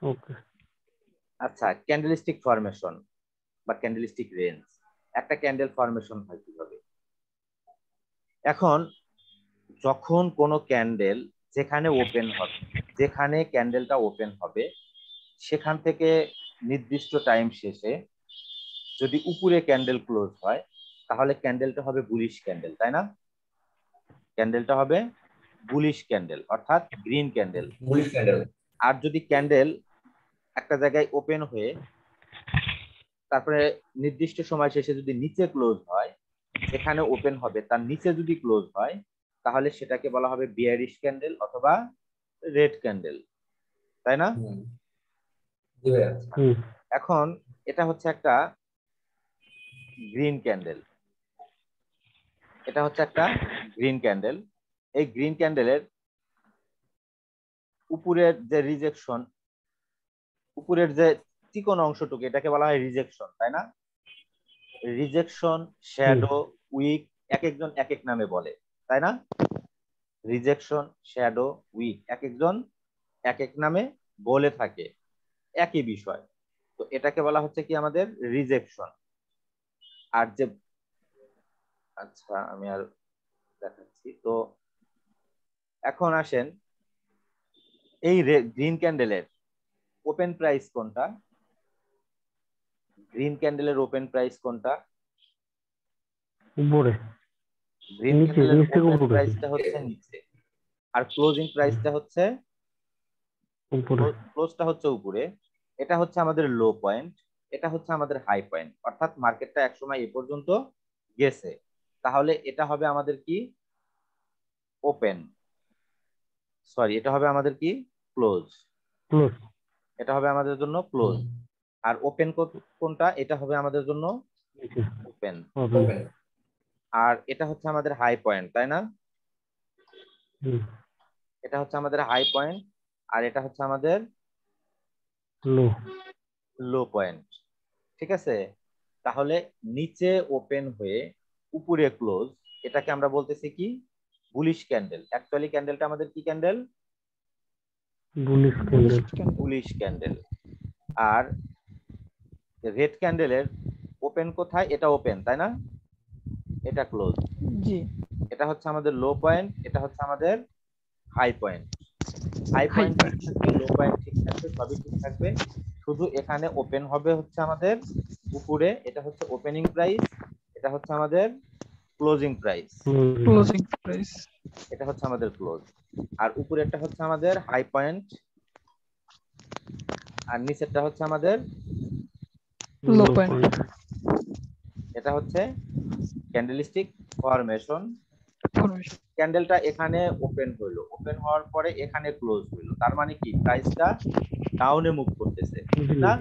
ওকে। আচ্ছা, candlestick formation বা candlestick range, একটা ক্যান্ডেল ফরমেশন হয় কিভাবে? এখন যখন কোনো ক্যান্ডেল যেখানে ক্যান্ডেলটা ওপেন হবে সেখান থেকে নির্দিষ্ট টাইম শেষে যদি উপরে ক্যান্ডেল ক্লোজ হয় তাহলে ক্যান্ডেলটা হবে বুলিশ ক্যান্ডেল, তাই না? ক্যান্ডেলটা হবে বুলিশ ক্যান্ডেল অর্থাৎ গ্রিন ক্যান্ডেল। Bullish candle. আর যদি ক্যান্ডেল একটা জায়গায় ওপেন হয়ে তারপরে নির্দিষ্ট সময় শেষে যদি নিচে ক্লোজ হয়, যেখানে ওপেন হবে তার নিচে যদি ক্লোজ হয় তাহলে সেটাকে বলা হবে বিয়ারিশ ক্যান্ডেল অথবা রেড ক্যান্ডেল, তাই না? জি ভাইয়া। এখন এটা হচ্ছে একটা গ্রিন ক্যান্ডেল, এটা হচ্ছে একটা গ্রিন ক্যান্ডেল। এই গ্রিন ক্যান্ডেলের উপরের যে রিজেকশন, উপরের যে চিকন অংশটুকু এটাকে বলা হয় রিজেকশন, তাই না? রিজেকশন, শ্যাডো, উইক এক একজন এক এক নামে বলে, তাই না? রিজেকশন, শ্যাডো, উইক এক একজন এক এক নামে বলে থাকে একই বিষয়। তো এটাকে বলা হচ্ছে কি আমাদের রিজেকশন। আর যে আচ্ছা আমি আর দেখাচ্ছি তো। এখন আসেন এই গ্রিন ক্যান্ডেলের ওপেন প্রাইস কোনটা? গ্রিন ক্যান্ডেলের ওপেন প্রাইস কোনটা? উপরে। গ্রিন নিচে, ক্যান্ডেলের নিচ থেকে ওপেন উপরে। প্রাইসটা হচ্ছে নিচে আর ক্লোজিং প্রাইসটা হচ্ছে উপরে। ক্লোজটা হচ্ছে উপরে। এটা হচ্ছে আমাদের লো পয়েন্ট, এটা হচ্ছে আমাদের হাই পয়েন্ট, অর্থাৎ মার্কেটটা একসময় এ পর্যন্ত গেছে। তাহলে এটা হবে আমাদের কি? ওপেন। সরি, এটা হবে আমাদের কি? ক্লোজ। ক্লোজ। এটা হবে আমাদের জন্য ক্লোজ। আর ওপেন কোনটা? এটা হবে আমাদের জন্য নিচে। ওপেন। ওপেন। আর এটা হচ্ছে আমাদের হাই পয়েন্ট, তাই না? এটা হচ্ছে আমাদের হাই পয়েন্ট আর এটা হচ্ছে আমাদের লো। লো পয়েন্ট। ঠিক আছে, তাহলে নিচে ওপেন হয়ে উপরে ক্লোজ, এটাকে আমরা বলতেছি কি? Bullish candle. অ্যাকচুয়ালি ক্যান্ডেলটা আমাদের কি candle? Bullish candle. Bullish candle. আর রেড ক্যান্ডেলের ওপেন কোথায়? এটা ওপেন, তাই না? এটা ক্লোজ। জি। এটা হচ্ছে আমাদের লো পয়েন্ট, এটা হচ্ছে আমাদের high point. High high point ঠিক পয়েন্ট। থাকবে, লো পয়েন্ট ঠিক থাকবে, সবই ঠিক থাকবে। শুধু এখানে ওপেন হবে হচ্ছে আমাদের উপরে, এটা হচ্ছে ওপেনিং প্রাইস, এটা হচ্ছে আমাদের ক্লোজিং প্রাইস। Closing price. এটা হচ্ছে আমাদের ক্লোজ। আর উপরেরটা হচ্ছে আমাদের হাই পয়েন্ট আর নিচেরটা হচ্ছে আমাদের লো পয়েন্ট। এটা হচ্ছে ক্যান্ডেলস্টিক ফরমেশন। ফরমেশন। ক্যান্ডেলটা এখানে ওপেন হইলো, ওপেন হওয়ার পরে এখানে ক্লোজ হইলো, তার মানে কি? প্রাইসটা ডাউনে মুভ করতেছে, ঠিক না?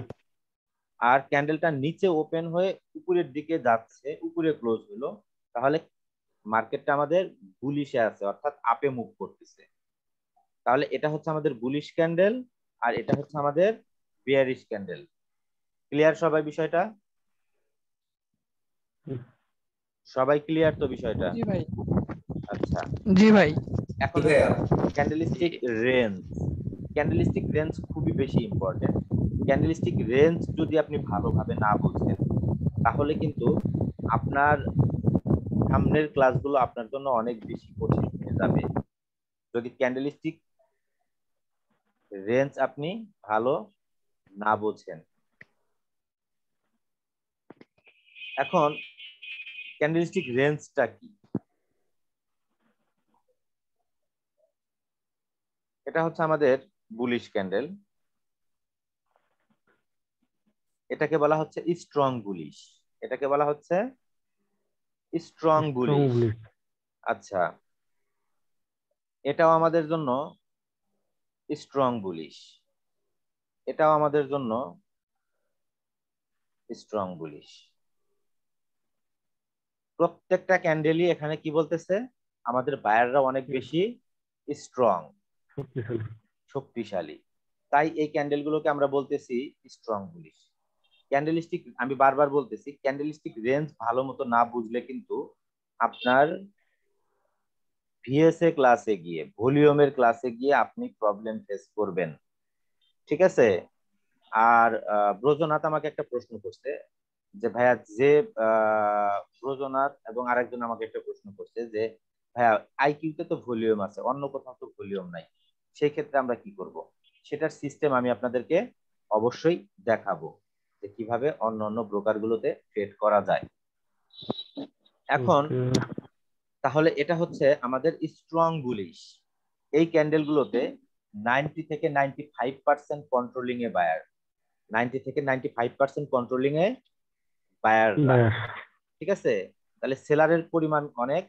আর ক্যান্ডেলটা নিচে ওপেন হয়ে উপরের দিকে যাচ্ছে, উপরে ক্লোজ হলো, তাহলে মার্কেটটা আমাদের বুলিশে আছে অর্থাৎ আপে মুভ করতেছে। তাহলে এটা হচ্ছে আমাদের বুলিশ ক্যান্ডেল আর এটা হচ্ছে আমাদের বিয়ারিশ ক্যান্ডেল। ক্লিয়ার সবাই বিষয়টা? সবাই ক্লিয়ার তো বিষয়টা? জি ভাই। আচ্ছা, জি ভাই। এখন ক্যান্ডেলস্টিক রেঞ্জ। ক্যান্ডেলস্টিক রেঞ্জ খুবই বেশি ইম্পর্টেন্ট। ক্যান্ডেলস্টিক রেঞ্জ যদি আপনি ভালোভাবে না বোঝেন তাহলে কিন্তু আপনার সামনের ক্লাসগুলো আপনার জন্য অনেক বেশি কঠিন হয়ে যাবে, যদি ক্যান্ডেলস্টিক রেঞ্জ আপনি ভালো না বোঝেন। এখন ক্যান্ডেলস্টিক রেঞ্জটা কি? এটা হচ্ছে আমাদের বুলিশ ক্যান্ডেল, এটাকে বলা হচ্ছে স্ট্রং বুলিশ, এটাকে বলা হচ্ছে স্ট্রং বুলিশ। আচ্ছা, এটাও আমাদের জন্য স্ট্রং বুলিশ, এটাও আমাদের জন্য স্ট্রং বুলিশ। প্রত্যেকটা ক্যান্ডেলই এখানে কি বলতেছে? আমাদের বায়াররা অনেক বেশি স্ট্রং, শক্তিশালী, তাই এই ক্যান্ডেলগুলোকে আমরা বলতেছি স্ট্রং বুলিশ। ক্যান্ডেলস্টিক, আমি বারবার বলতেছি, ক্যান্ডেলস্টিক রেঞ্জ ভালো মতো না বুঝলে কিন্তু আপনার ভিএসএ ক্লাসে গিয়ে, ভলিউমের ক্লাসে গিয়ে আপনি প্রবলেম ফেস করবেন। ঠিক আছে। আর ব্রজনাথ আমাকে একটা প্রশ্ন করছে যে ভাইয়া, যে ব্রজনাথ এবং আরেকজন আমাকে একটা প্রশ্ন করছে যে ভাইয়া, আইকিউতে তো ভলিউম আছে, অন্য কোথাও তো ভলিউম নাই, সেই ক্ষেত্রে আমরা কি করব? সেটার সিস্টেম আমি আপনাদেরকে অবশ্যই দেখাবো যে কিভাবে অন্য অন্য ব্রোকার গুলোতে ট্রেড করা যায়। এখন ওকে। তাহলে এটা হচ্ছে আমাদের স্ট্রং বুলিশ। এই ক্যান্ডেল গুলোতে 90 থেকে 95% কন্ট্রোলিং এ বায়ার, 90 থেকে 95% কন্ট্রোলিং এ বায়াররা। বায়াস। ঠিক আছে, তাহলে সেলারের পরিমাণ অনেক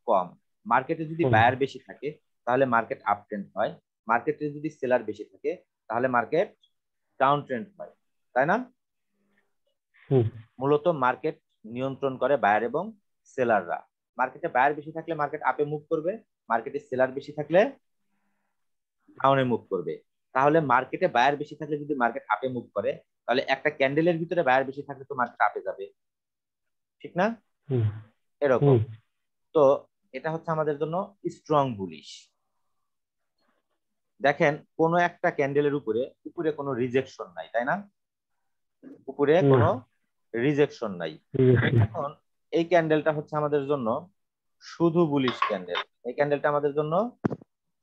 কম। মার্কেটে যদি কম। বায়ার বেশি থাকে তাহলে মার্কেট আপ ট্রেন্ড হয়, মার্কেটে যদি সেলার বেশি থাকে তাহলে মার্কেট ডাউন ট্রেন্ড হয়, তাই না? হুম। মূলত মার্কেট নিয়ন্ত্রণ করে বায়ার এবং সেলাররা। মার্কেটে বায়ার বেশি থাকলে মার্কেট আপে মুভ করবে, মার্কেটে সেলার বেশি থাকলে ডাউনে মুভ করবে। তাহলে মার্কেটে বায়ার বেশি থাকলে যদি মার্কেট আপে মুভ করে, তাহলে একটা ক্যান্ডেলের ভিতরে বায়ার বেশি থাকলে তো মার্কেট আপে যাবে, ঠিক না? হুম। এরকম। হুম। তো এটা হচ্ছে আমাদের জন্য স্ট্রং বুলিশ। দেখেন কোন একটা ক্যান্ডেলের উপরে উপরে কোনো রিজেকশন নাই, তাই না? উপরে না। কোনো রিজেকশন নাই। রিজেকশন। এখন এই ক্যান্ডেলটা হচ্ছে আমাদের জন্য শুধু বুলিশ ক্যান্ডেল। এই ক্যান্ডেলটা আমাদের জন্য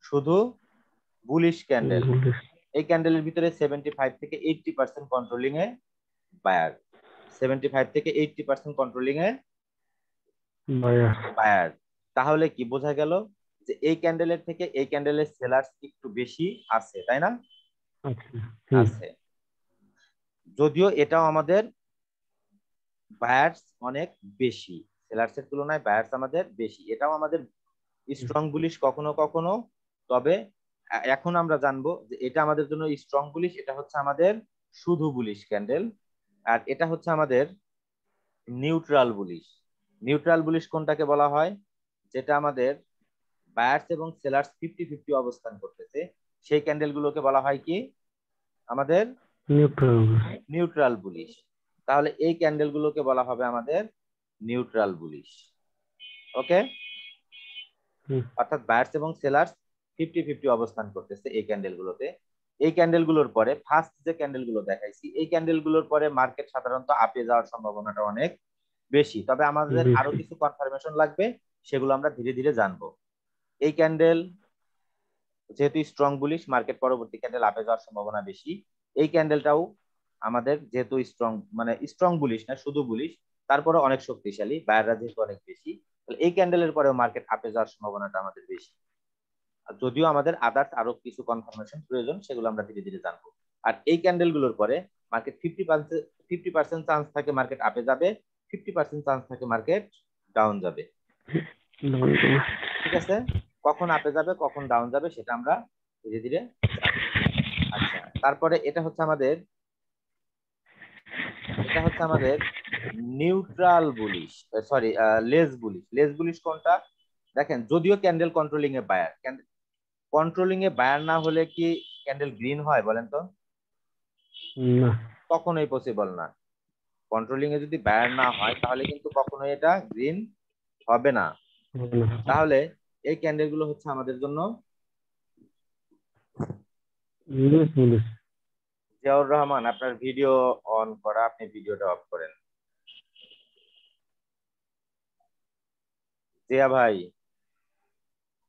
শুধু বুলিশ ক্যান্ডেল। বুলিশ। এই ক্যান্ডেলের ভিতরে 75 থেকে 80% কন্ট্রোলিং এ বায়ার, 75 থেকে 80% কন্ট্রোলিং এ বায়াস। বায়ার। তাহলে কি বোঝা গেল যে এই ক্যান্ডেলের থেকে এই ক্যান্ডেলের সেলার্স একটু বেশি আছে, তাই না? আচ্ছা। হুম। আছে। যদিও এটাও আমাদের বায়ার্স অনেক বেশি, সেলার্স এর তুলনায় বায়ার্স আমাদের বেশি, এটাও আমাদের স্ট্রং বুলিশ কখনো কখনো। তবে এখন আমরা জানবো যে এটা আমাদের জন্য স্ট্রং বুলিশ, এটা হচ্ছে আমাদের শুধু বুলিশ ক্যান্ডেল, আর এটা হচ্ছে আমাদের নিউট্রাল বুলিশ। নিউট্রাল বুলিশ কোনটাকে বলা হয়? যেটা আমাদের বায়ার্স এবং সেলার্স 50-50 অবস্থান করতেছে, সেই ক্যান্ডেল গুলোকে বলা হয় কি আমাদের নিউট্রাল। Neutral bullish. তাহলে এই ক্যান্ডেল গুলোকে বলা হবে আমাদের নিউট্রাল বুলিশ। ওকে, হুম। অর্থাৎ বায়ার্স এবং সেলার্স 50-50 অবস্থান করতেছে এই ক্যান্ডেল গুলোতে। এই ক্যান্ডেল গুলোর পরে ফার্স্ট যে ক্যান্ডেল গুলো দেখাইছি, এই ক্যান্ডেল গুলোর পরে মার্কেট সাধারণত আপে যাওয়ার সম্ভাবনাটা অনেক বেশি। তবে আমাদের আরো বেশি। কিছু কনফার্মেশন লাগবে, সেগুলো আমরা ধীরে ধীরে জানবো। এই ক্যান্ডেল যেহেতু স্ট্রং বুলিশ, মার্কেট পরবর্তী ক্যান্ডেল আপে যাওয়ার সম্ভাবনা বেশি। এই ক্যান্ডেলটাও আমাদের যেহেতু স্ট্রং, মানে স্ট্রং বুলিশ না শুধু বুলিশ, তারপরে অনেক শক্তিশালী, বায়াররা যেহেতু অনেক বেশি, তাহলে এই ক্যান্ডেলের পরেও মার্কেট আপে যাওয়ার সম্ভাবনাটা আমাদের বেশি। আর যদিও আমাদের আদার্স আরো কিছু কনফার্মেশন প্রয়োজন, সেগুলো আমরা ধীরে ধীরে জানবো। আর এই ক্যান্ডেল গুলোর পরে মার্কেট 50% চান্স থাকে মার্কেট আপে যাবে, 50% চান্স থাকে মার্কেট ডাউন যাবে। ঠিক আছে, কখন আপে যাবে কখন ডাউন যাবে সেটা আমরা ধীরে ধীরে জানবো। আচ্ছা, তারপরে এটা হচ্ছে আমাদের neutral bullish, sorry less bullish. Less bullish কোনটা? দেখেন যদিও candle controlling a buyer, controlling a buyer না হলে কি ক্যান্ডেল গ্রিন হয় বলেন তো? না। কখনোই পসিবল না। কন্ট্রোলিং এ যদি বায়ার না হয় তাহলে কিন্তু কখনোই এটা গ্রিন হবে না। হবে না। তাহলে এই ক্যান্ডেল গুলো হচ্ছে আমাদের জন্য। Less bullish. জিয়াউর রহমান, আপনার ভিডিও অন করা, আপনি ভিডিওটা অফ করেন। জিয়া ভাই,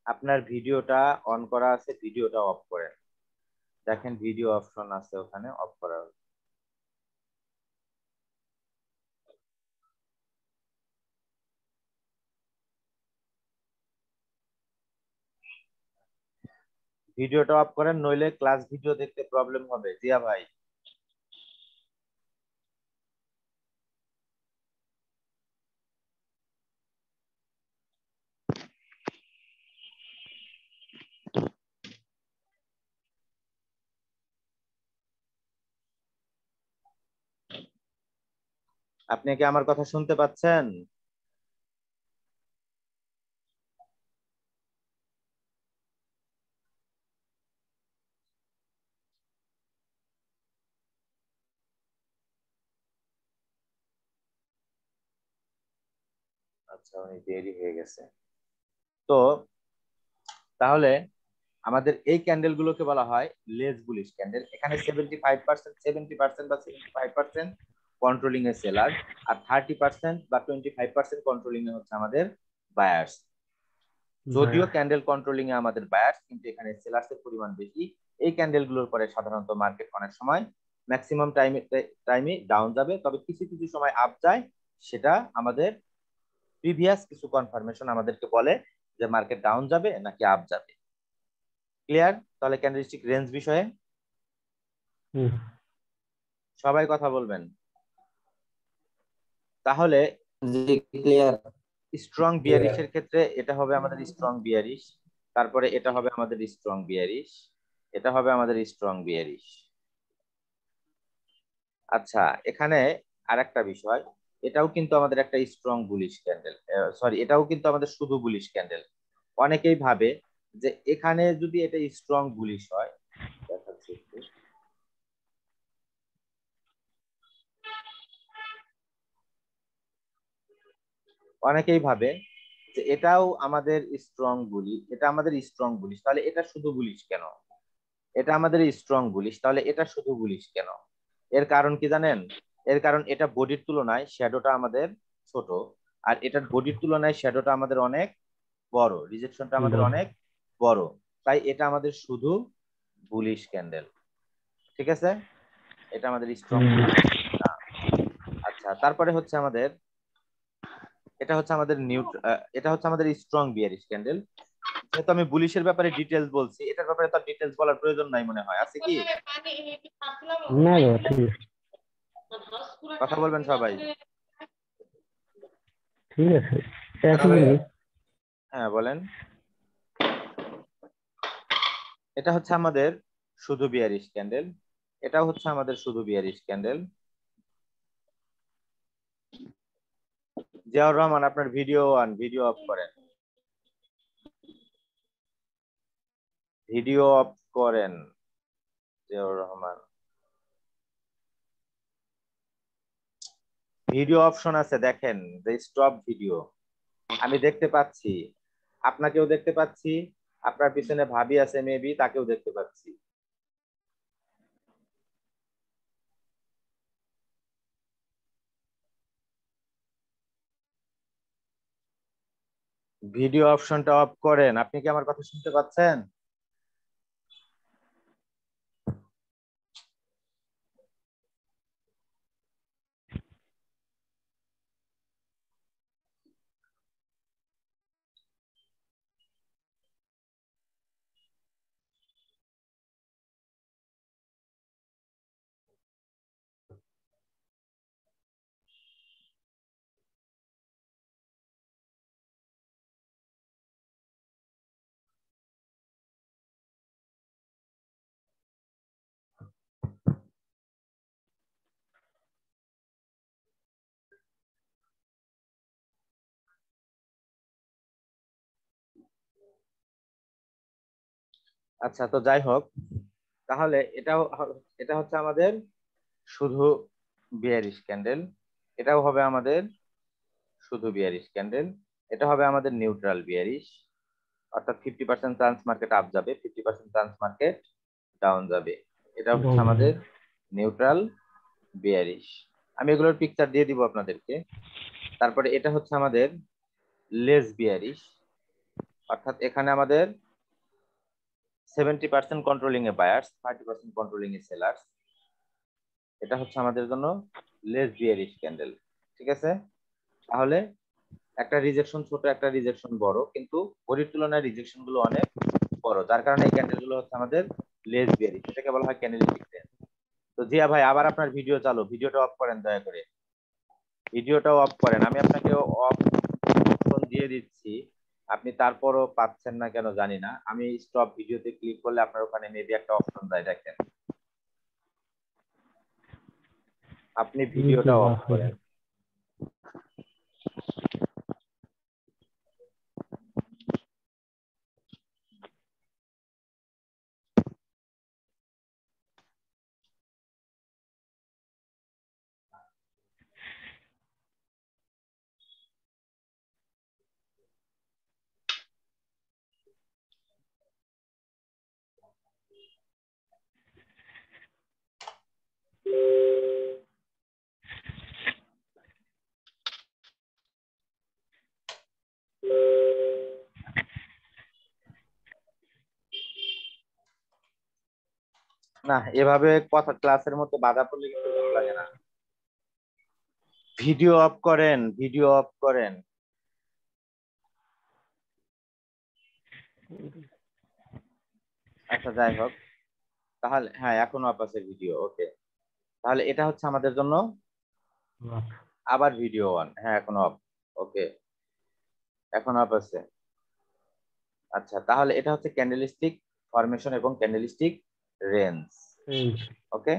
আপনার ভিডিওটা অন করা আছে, ভিডিওটা অফ করেন। দেখেন ভিডিও অপশন আছে ওখানে, অফ করা। ভিডিওটা অফ করেন, নইলে ক্লাস ভিডিও দেখতে প্রবলেম হবে জিয়া ভাই। আপনি কি আমার কথা শুনতে পাচ্ছেন? আচ্ছা, অনেক দেরি হয়ে গেছে। তো তাহলে আমাদের এই ক্যান্ডেল গুলোকে বলা হয় লেস বুলিশ ক্যান্ডেল। এখানে 70% বা 75% কন্ট্রোলিং এ সেলার, আর 30% বা 25% কন্ট্রোলিং এ হচ্ছে আমাদের বায়ার্স। যদিও ক্যান্ডেল কন্ট্রোলিং এ আমাদের বায়ার্স, কিন্তু এখানে সেলার্স এর পরিমাণ বেশি। এই ক্যান্ডেল গুলোর পরে সাধারণত মার্কেট অনেক সময় ম্যাক্সিমাম টাইমে ডাউন যাবে, তবে কিছু কিছু সময় আপ যায়। সেটা আমাদের প্রিভিয়াস কিছু কনফার্মেশন আমাদেরকে বলে যে মার্কেট ডাউন যাবে নাকি আপ যাবে। ক্লিয়ার? তাহলে ক্যান্ডেলস্টিক রেঞ্জ বিষয়ে সবাই কথা বলবেন। তাহলে জি ক্লিয়ার। স্ট্রং বিয়ারিশের ক্ষেত্রে এটা হবে আমাদের স্ট্রং বিয়ারিশ, তারপরে এটা হবে আমাদের স্ট্রং বিয়ারিশ, এটা হবে আমাদের স্ট্রং বিয়ারিশ। আচ্ছা, এখানে আরেকটা বিষয়, এটাও কিন্তু আমাদের একটা স্ট্রং বুলিশ ক্যান্ডেল, সরি, এটাও কিন্তু আমাদের শুধু বুলিশ ক্যান্ডেল। অনেকেই ভাবে যে এখানে যদি এটা স্ট্রং বুলিশ হয়, দেখাচ্ছি একটু। অনেকেই ভাবে যে এটাও আমাদের স্ট্রং বুলি, এটা আমাদের স্ট্রং বুলিশ, তাহলে এটা শুধু বুলিশ কেন? এটা আমাদের স্ট্রং বুলিশ, তাহলে এটা শুধু বুলিশ কেন? এর কারণ কি জানেন? এর কারণ এটা বডির তুলনায় শ্যাডোটা আমাদের ছোট, আর এটার বডির তুলনায় শ্যাডোটা আমাদের অনেক বড়, রিজেকশনটা আমাদের অনেক বড়, তাই এটা আমাদের শুধু বুলিশ ক্যান্ডেল। ঠিক আছে, এটা আমাদের স্ট্রং বুলিশ না। আচ্ছা, তারপরে হচ্ছে আমাদের এটা হচ্ছে আমাদের এটা হচ্ছে আমাদের স্ট্রং বিয়ারিশ ক্যান্ডেল। যেহেতু আমি বুলিশের ব্যাপারে ডিটেলস বলছি, এটার ব্যাপারে তো ডিটেলস বলার প্রয়োজন নাই মনে হয়, আছে কি? না দাদা, ঠিক আছে, কথা বলবেন সবাই। ঠিক আছে, দাদা একই ভাইয়া, জিনিস। হ্যাঁ বলেন। এটা হচ্ছে আমাদের শুধু বিয়ারিশ ক্যান্ডেল, এটাও হচ্ছে আমাদের শুধু বিয়ারিশ ক্যান্ডেল। জিয়াউর রহমান, আপনার ভিডিও অফ করেন, ভিডিও অফ করেন জিয়াউর রহমান। ভিডিও অপশন আছে, দেখেন, যে স্টপ ভিডিও। আমি দেখতে পাচ্ছি, আপনাকেও দেখতে পাচ্ছি, আপনার পিছনে ভাবি আছে মেবি, তাকেও দেখতে পাচ্ছি। ভিডিও অপশনটা অফ করেন। আপনি কি আমার কথা শুনতে পাচ্ছেন? আচ্ছা, তো যাই হোক, তাহলে এটা হচ্ছে আমাদের শুধু বিয়ারিশ ক্যান্ডেল, এটাও হবে আমাদের শুধু বিয়ারিশ ক্যান্ডেল, এটা হবে আমাদের নিউট্রাল বিয়ারিশ। অর্থাৎ 50% চান্স মার্কেট আপ যাবে, 50% চান্স মার্কেট ডাউন যাবে। এটা হচ্ছে আমাদের নিউট্রাল বিয়ারিশ। আমি এগুলোর পিকচার দিয়ে দিব আপনাদেরকে। তারপরে এটা হচ্ছে আমাদের লেস বিয়ারিশ, অর্থাৎ এখানে আমাদের 70% কন্ট্রোলিং এ বায়ার্স, 30% কন্ট্রোলিং এ সেলার্স। এটা হচ্ছে আমাদের জন্য লেস বিয়ারিশ ক্যান্ডেল। ঠিক আছে, তাহলে একটা রিজেকশন ছোট, একটা রিজেকশন বড়, কিন্তু বডির তুলনায় রিজেকশন গুলো অনেক বড়, যার কারণে এই ক্যান্ডেল গুলো হচ্ছে আমাদের লেস বিয়ারিশ, এটাকে বলা হয় ক্যান্ডেলিস্টিক রেঞ্জ। তো জিয়া ভাই, আবার আপনার ভিডিও চালু, ভিডিওটা অফ করেন দয়া করে, ভিডিওটাও অফ করেন। আমি আপনাকে অফ অপশন দিয়ে দিচ্ছি, আপনি তারপরও পাচ্ছেন না কেন জানি না। আমি স্টপ ভিডিওতে ক্লিক করলে আপনার ওখানে মেবি একটা অপশন যায়, দেখেন, আপনি ভিডিওটা অফ করেন। না, এভাবে কথা ক্লাসের মতো বাধা পড়লে কিন্তু ভালো লাগে না। ভিডিও অফ করেন, ভিডিও অফ করেন। আচ্ছা যাই হোক, তাহলে হ্যাঁ এখন অফ আছে ভিডিও, ওকে। তাহলে এটা হচ্ছে আমাদের জন্য আবার ভিডিও অন, হ্যাঁ এখন অফ, ওকে এখন অফ আছে। আচ্ছা তাহলে এটা হচ্ছে ক্যান্ডেলস্টিক ফরমেশন এবং ক্যান্ডেলস্টিক রেঞ্জ, ওকে।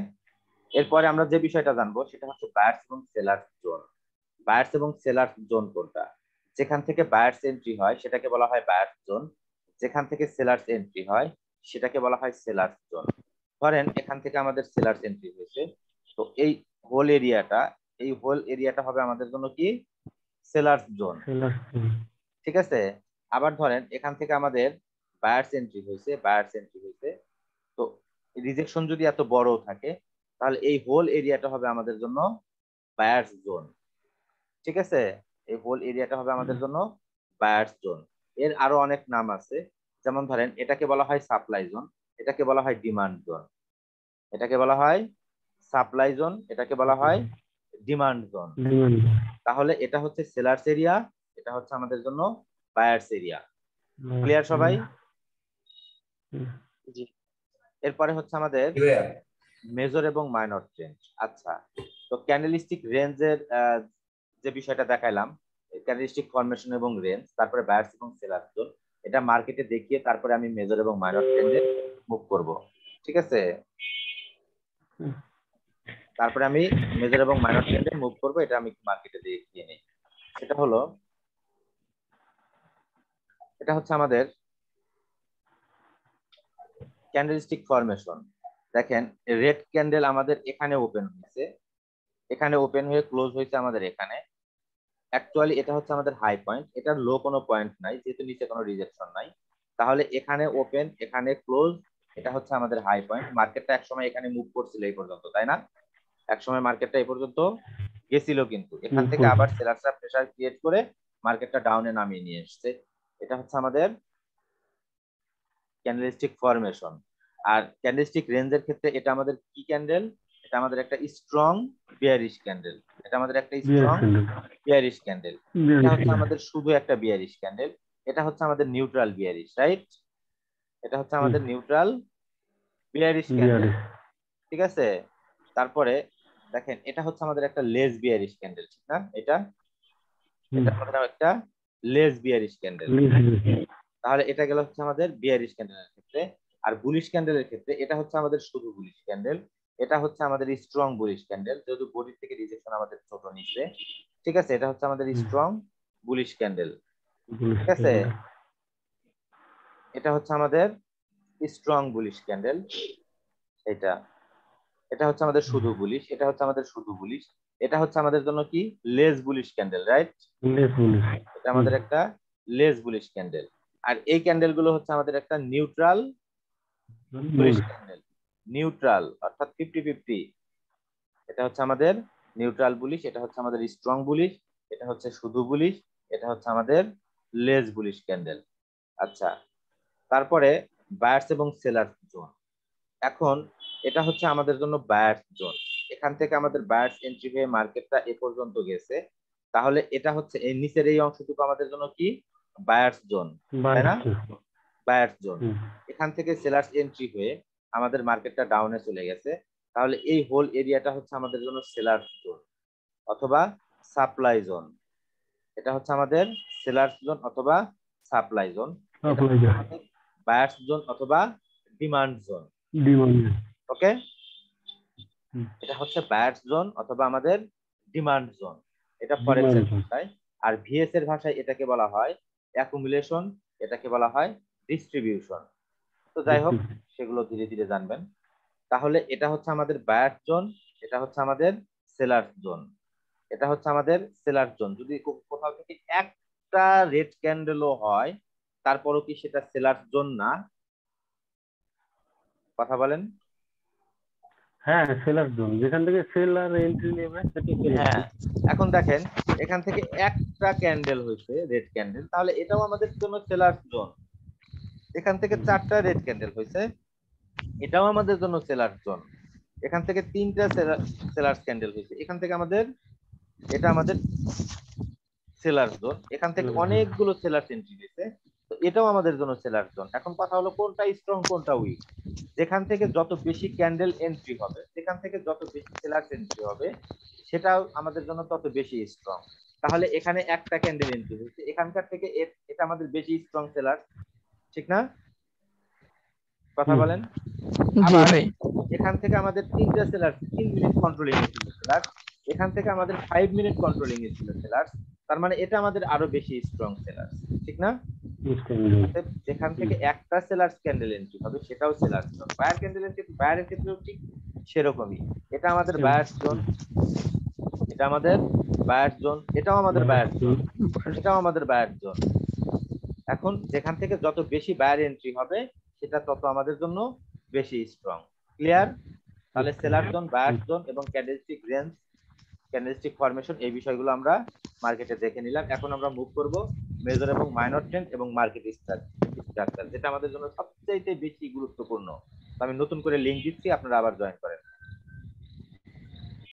এরপরে আমরা যে বিষয়টা জানবো সেটা হচ্ছে বায়ার্স এবং সেলার্স জোন। বায়ার্স এবং সেলার্স জোন কোনটা? যেখান থেকে বায়ার্স এন্ট্রি হয় সেটাকে বলা হয় বায়ার্স জোন, যেখান থেকে সেলার্স এন্ট্রি হয় সেটাকে বলা হয় সেলার্স জোন। ধরেন এখান থেকে আমাদের সেলার্স এন্ট্রি হয়েছে, তো এই হোল এরিয়াটা, এই হোল এরিয়াটা হবে আমাদের জন্য কি সেলার্স জোন, ঠিক আছে। আবার ধরেন এখান থেকে আমাদের বায়ার্স এন্ট্রি হয়েছে, বায়ার্স এন্ট্রি হয়েছে, তো রিজেকশন যদি এত বড় থাকে তাহলে এই হোল এরিয়াটা হবে আমাদের জন্য বায়ার্স জোন, ঠিক আছে। এই হোল এরিয়াটা হবে আমাদের জন্য বায়ার্স জোন। এর আরো অনেক নাম আছে, যেমন ধরেন এটাকে বলা হয় সাপ্লাই জোন, এটাকে বলা হয় ডিমান্ড জোন, এটাকে বলা হয় সাপ্লাই জোন, এটাকে বলা হয় ডিমান্ড জোন। তাহলে এটা হচ্ছে সেলার্স এরিয়া, এটা হচ্ছে আমাদের জন্য বায়ার্স এরিয়া। ক্লিয়ার সবাই? জি। এরপরে হচ্ছে আমাদের জি ভাইয়া। মেজর এবং মাইনর ট্রেন্ড। আচ্ছা, তো ক্যান্ডেলস্টিক রেঞ্জের যে বিষয়টা দেখাইলাম, ক্যান্ডেলস্টিক ফরমেশন এবং রেঞ্জ, তারপরে বায়ার্স এবং সেলার্স জোন, এটা মার্কেটে দেখিয়ে তারপরে আমি মেজর এবং মাইনর ট্রেন্ডে মুভ করব, ঠিক আছে। তারপরে আমি মেজর এবং মাইনর ট্রেন্ডে মুভ করব, এটা আমি মার্কেটে দেখিয়ে নেই। সেটা হলো, এটা হচ্ছে আমাদের ক্যান্ডেলস্টিক ফরমেশন। দেখেন রেড ক্যান্ডেল আমাদের এখানে ওপেন হয়েছে, এখানে ওপেন হয়ে ক্লোজ হয়েছে আমাদের এখানে। অ্যাকচুয়ালি এটা হচ্ছে আমাদের হাই পয়েন্ট, এটার লো কোনো পয়েন্ট নাই যেহেতু নিচে কোনো রিজেকশন নাই। তাহলে এখানে ওপেন, এখানে ক্লোজ, এটা হচ্ছে আমাদের হাই পয়েন্ট। মার্কেটটা একসময় এখানে মুভ করছিল এই পর্যন্ত, তাই না? একসময় মার্কেটটা এই পর্যন্ত গেছিল, কিন্তু এখান থেকে আবার সেলারসরা প্রেসার ক্রিয়েট করে মার্কেটটা ডাউনে নামিয়ে নিয়ে এসেছে। এটা হচ্ছে আমাদের ক্যান্ডেলস্টিক ফরমেশন। আর ক্যান্ডেলস্টিক রেঞ্জের ক্ষেত্রে এটা আমাদের কি ক্যান্ডেল? এটা আমাদের একটা স্ট্রং বিয়ারিশ ক্যান্ডেল, এটা আমাদের একটা স্ট্রং বিয়ারিশ ক্যান্ডেল। এটা হচ্ছে আমাদের শুধু একটা বিয়ারিশ ক্যান্ডেল, এটা হচ্ছে আমাদের নিউট্রাল বিয়ারিশ, রাইট? এটা হচ্ছে আমাদের নিউট্রাল বিয়ারিশ ক্যান্ডেল, ঠিক আছে। তারপরে দেখেন এটা হচ্ছে আমাদের একটা লেস বিয়ারিশ ক্যান্ডেল, ঠিক না? এটা আমাদের একটা লেস বিয়ারিশ ক্যান্ডেল। তাহলে এটা গেল হচ্ছে আমাদের বিয়ারিশ ক্যান্ডেলের ক্ষেত্রে। আর বুলিশ ক্যান্ডেলের ক্ষেত্রে এটা হচ্ছে আমাদের শুধু বুলিশ ক্যান্ডেল, এটা হচ্ছে আমাদের স্ট্রং বুলিশ ক্যান্ডেল, যেহেতু বডি থেকে রিজেকশন আমাদের ছোট নিচে, ঠিক আছে। এটা হচ্ছে আমাদের স্ট্রং বুলিশ ক্যান্ডেল, ঠিক আছে। এটা হচ্ছে আমাদের স্ট্রং বুলিশ ক্যান্ডেল, এটা এটা হচ্ছে আমাদের শুধু বুলিশ, এটা হচ্ছে আমাদের শুধু বুলিশ। এটা হচ্ছে আমাদের জন্য কি লেস বুলিশ ক্যান্ডেল, রাইট? এটা আমাদের একটা লেস বুলিশ ক্যান্ডেল। আর এই ক্যান্ডেল গুলো হচ্ছে আমাদের একটা নিউট্রাল বুলিশ ক্যান্ডেল, নিউট্রাল অর্থাৎ 50-50। এটা হচ্ছে আমাদের নিউট্রাল বুলিশ, এটা হচ্ছে আমাদের স্ট্রং বুলিশ, এটা হচ্ছে শুধু বুলিশ, এটা হচ্ছে আমাদের লেস বুলিশ ক্যান্ডেল। আচ্ছা, তারপরে বায়ার্স এবং সেলার্স জোন। এখন এটা হচ্ছে আমাদের জন্য বায়ার্স জোন, এখান থেকে আমাদের বায়ার্স এন্ট্রি হয়ে মার্কেটটা এ পর্যন্ত গেছে। তাহলে এটা হচ্ছে এই নিচের এই অংশটুকু আমাদের জন্য কি বায়ার্স জোন, তাই না? Buyers zone. এখান থেকে সেলার্স এন্ট্রি হয়ে আমাদের মার্কেটটা ডাউনে চলে গেছে, তাহলে এই হোল এরিয়াটা হচ্ছে আমাদের জন্য সেলার্স জোন অথবা সাপ্লাই জোন। এটা হচ্ছে আমাদের সেলার্স জোন অথবা সাপ্লাই জোন, বায়ার্স জোন অথবা ডিমান্ড জোন, ওকে। এটা হচ্ছে বায়ার্স জোন অথবা আমাদের ডিমান্ড জোন, এটা ফরেক্স এর ভাষায়। আর ভিএস এর ভাষায় এটাকে বলা হয় অ্যাকুমুলেশন, এটাকে বলা হয় ডিস্ট্রিবিউশন। তো যাই হোক সেগুলো ধীরে ধীরে জানবেন। তাহলে এটা হচ্ছে আমাদের বায়ার্স জোন, এটা হচ্ছে আমাদের সেলার্স জোন, এটা হচ্ছে আমাদের সেলার্স জোন। যদি কোথাও থেকে একটা রেড ক্যান্ডেলও হয় তারপরও কি সেটা সেলার্স জোন না? কথা বলেন। হ্যাঁ, সেলার জোন, যেখান থেকে সেলার এন্ট্রি নেবে সেটা সেলার। হ্যাঁ, এখন দেখেন এখান থেকে একটা ক্যান্ডেল হয়েছে রেড ক্যান্ডেল, তাহলে এটাও আমাদের জন্য সেলার্স জোন। এখান থেকে চারটা রেড ক্যান্ডেল হয়েছে, এটাও আমাদের জন্য সেলার জোন। এখান থেকে তিনটা সেলার ক্যান্ডেল হয়েছে, এখান থেকে আমাদের এটা আমাদের সেলার জোন, এখান থেকে অনেকগুলো সেলার এন্ট্রি হয়েছে, তো এটাও আমাদের জন্য সেলার জোন। এখন কথা হলো কোনটা স্ট্রং কোনটা উইক। যেখান থেকে যত বেশি ক্যান্ডেল এন্ট্রি হবে, যেখান থেকে যত বেশি সেলার এন্ট্রি হবে, সেটাও আমাদের জন্য তত বেশি স্ট্রং। তাহলে এখানে একটা ক্যান্ডেল এন্ট্রি হয়েছে, এখানকার থেকে এটা আমাদের বেশি স্ট্রং সেলার, ঠিক না? কথা বলেন। জি আবার ভাই। এখান থেকে আমাদের তিনটা সেলার 3 মিনিট কন্ট্রোলিং এ ছিল সেলার, এখান থেকে আমাদের 5 মিনিট কন্ট্রোলিং এ ছিল সেলার, তার মানে এটা আমাদের আরো বেশি স্ট্রং সেলার, ঠিক না? যেখান থেকে একটা সেলার ক্যান্ডেল এন্ট্রি হবে সেটাও seller zone. Buyer candle entry বায়ারের ক্ষেত্রেও ঠিক সেরকমই, এটা আমাদের বায়ার জোন, এটা আমাদের বায়ার জোন, এটাও আমাদের বায়ার জোন, এটাও আমাদের বায়ার জোন। এখন যেখান থেকে যত বেশি বায়ার এন্ট্রি হবে সেটা তত আমাদের জন্য বেশি স্ট্রং। ক্লিয়ার? তাহলে সেলার জোন, বায়ার জোন এবং ক্যান্ডেলস্টিক রেঞ্জ, ক্যান্ডেলস্টিক ফরমেশন, এই বিষয়গুলো আমরা মার্কেটে দেখে নিলাম। এখন আমরা মুভ করব মেজর এবং মাইনর ট্রেন্ড এবং মার্কেট স্ট্রাকচার, যেটা আমাদের জন্য সবচেয়ে বেশি গুরুত্বপূর্ণ। আমি নতুন করে লিংক দিচ্ছি, আপনারা আবার জয়েন করেন।